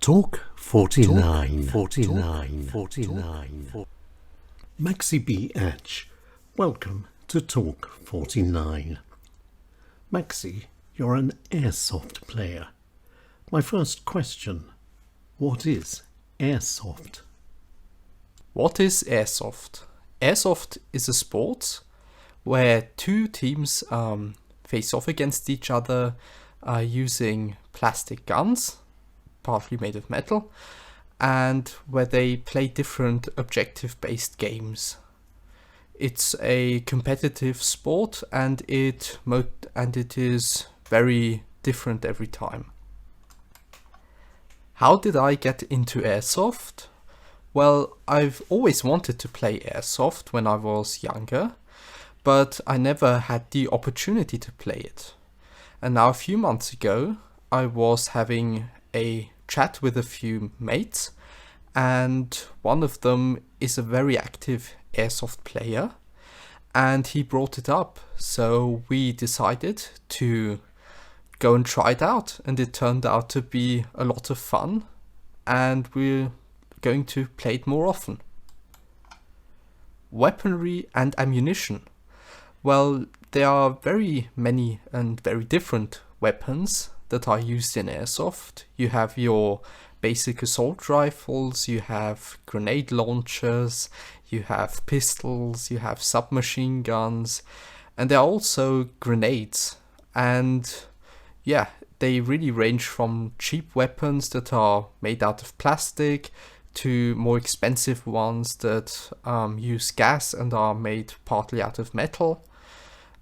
Talk 49. 49. 49. Maxi B. H. Welcome to Talk 49. Maxi, you're an Airsoft player. My first question, what is Airsoft? What is Airsoft? Airsoft is a sport where two teams face off against each other using plastic guns, partly made of metal, and where they play different objective-based games. It's a competitive sport and it is very different every time. How did I get into Airsoft? Well, I've always wanted to play Airsoft when I was younger, but I never had the opportunity to play it. And now a few months ago, I was having a chat with a few mates, and one of them is a very active Airsoft player, and he brought it up. So we decided to go and try it out, and it turned out to be a lot of fun, and we're going to play it more often. Weaponry and ammunition. Well, there are very many and very different weapons that are used in Airsoft. You have your basic assault rifles, you have grenade launchers, you have pistols, you have submachine guns, and there are also grenades. And yeah, they really range from cheap weapons that are made out of plastic to more expensive ones that use gas and are made partly out of metal.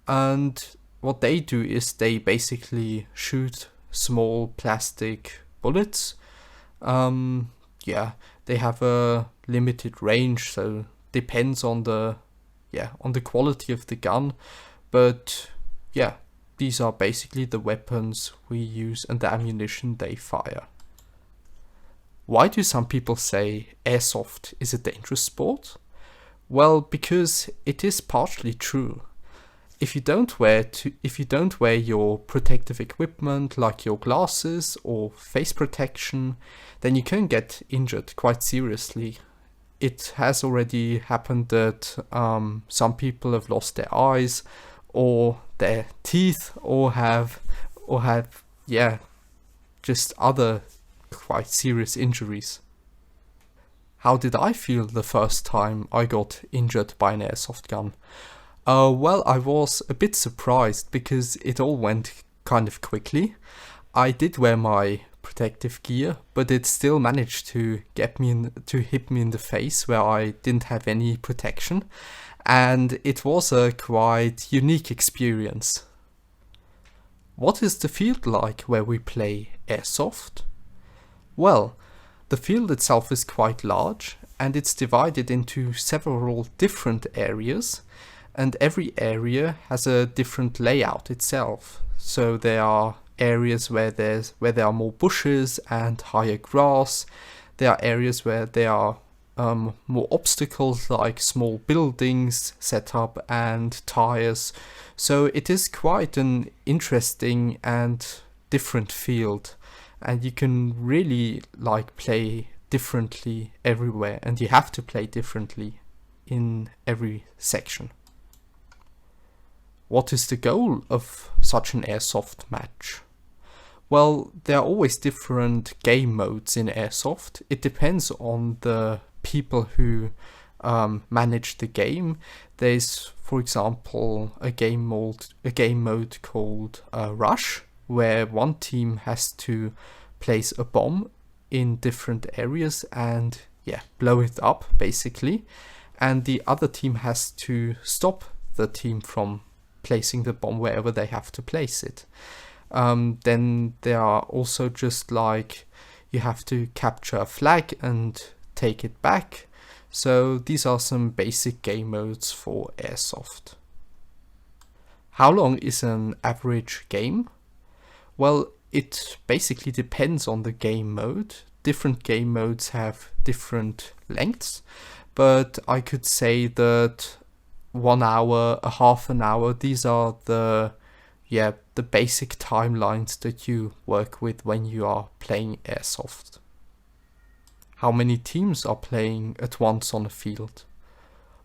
And what they do is they basically shoot small plastic bullets. They have a limited range, so depends on the quality of the gun. But yeah, these are basically the weapons we use and the ammunition they fire. Why do some people say Airsoft is a dangerous sport? Well, because it is partially true. If you don't wear your protective equipment like your glasses or face protection, then you can get injured quite seriously. It has already happened that some people have lost their eyes or their teeth or have just other quite serious injuries. How did I feel the first time I got injured by an airsoft gun? Well, I was a bit surprised because it all went kind of quickly. I did wear my protective gear, but it still managed to hit me in the face where I didn't have any protection, and it was a quite unique experience. What is the field like where we play Airsoft? Well, the field itself is quite large, and it's divided into several different areas. And every area has a different layout itself. So there are areas where there are more bushes and higher grass. There are areas where there are more obstacles like small buildings set up and tires. So it is quite an interesting and different field. And you can really play differently everywhere. And you have to play differently in every section. What is the goal of such an Airsoft match? Well, there are always different game modes in Airsoft. It depends on the people who manage the game. There's, for example, a game mode called Rush, where one team has to place a bomb in different areas and blow it up basically, and the other team has to stop the team from placing the bomb wherever they have to place it. Then there are also just you have to capture a flag and take it back. So these are some basic game modes for Airsoft. How long is an average game? Well, it basically depends on the game mode. Different game modes have different lengths, but I could say that 1 hour, a half an hour, these are the basic timelines that you work with when you are playing Airsoft. How many teams are playing at once on a field?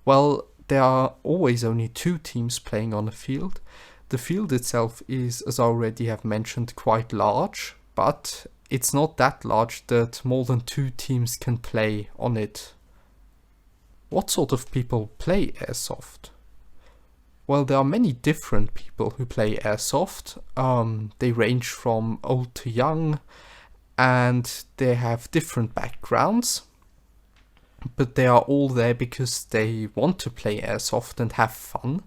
Well, there are always only 2 teams playing on a field. The field itself is, as I already have mentioned, quite large, but it's not that large that more than 2 teams can play on it. What sort of people play Airsoft? Well, there are many different people who play Airsoft. They range from old to young, and they have different backgrounds. But they are all there because they want to play Airsoft and have fun.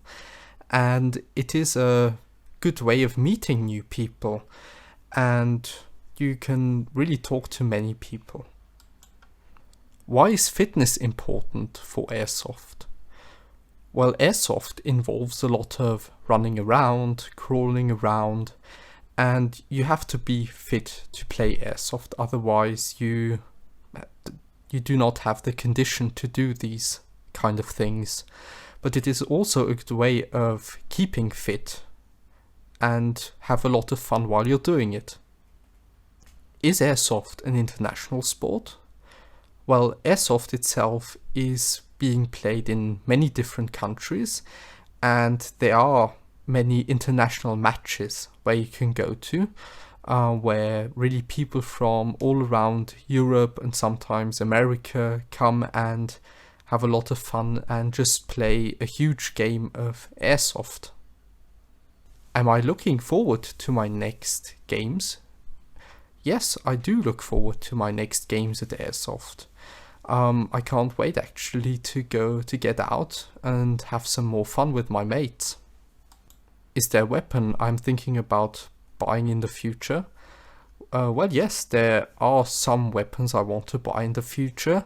And it is a good way of meeting new people. And you can really talk to many people. Why is fitness important for Airsoft? Well, Airsoft involves a lot of running around, crawling around, and you have to be fit to play Airsoft, otherwise you do not have the condition to do these kind of things. But it is also a good way of keeping fit and have a lot of fun while you're doing it. Is Airsoft an international sport? Well, Airsoft itself is being played in many different countries, and there are many international matches where you can go to, where really people from all around Europe and sometimes America come and have a lot of fun and just play a huge game of Airsoft. Am I looking forward to my next games? Yes, I do look forward to my next games at Airsoft. I can't wait actually to get out and have some more fun with my mates. Is there a weapon I'm thinking about buying in the future? Well, yes, there are some weapons I want to buy in the future.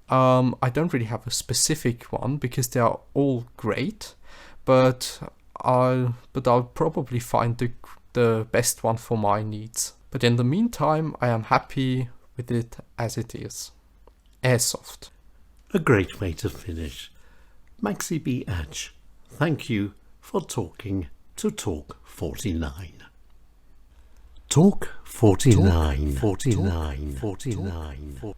I don't really have a specific one because they are all great, but I'll probably find the best one for my needs. But in the meantime, I am happy with it as it is. Airsoft. A great way to finish. Maxi B. Atch, thank you for talking to Talk 49. Talk 49. Talk 49. 49.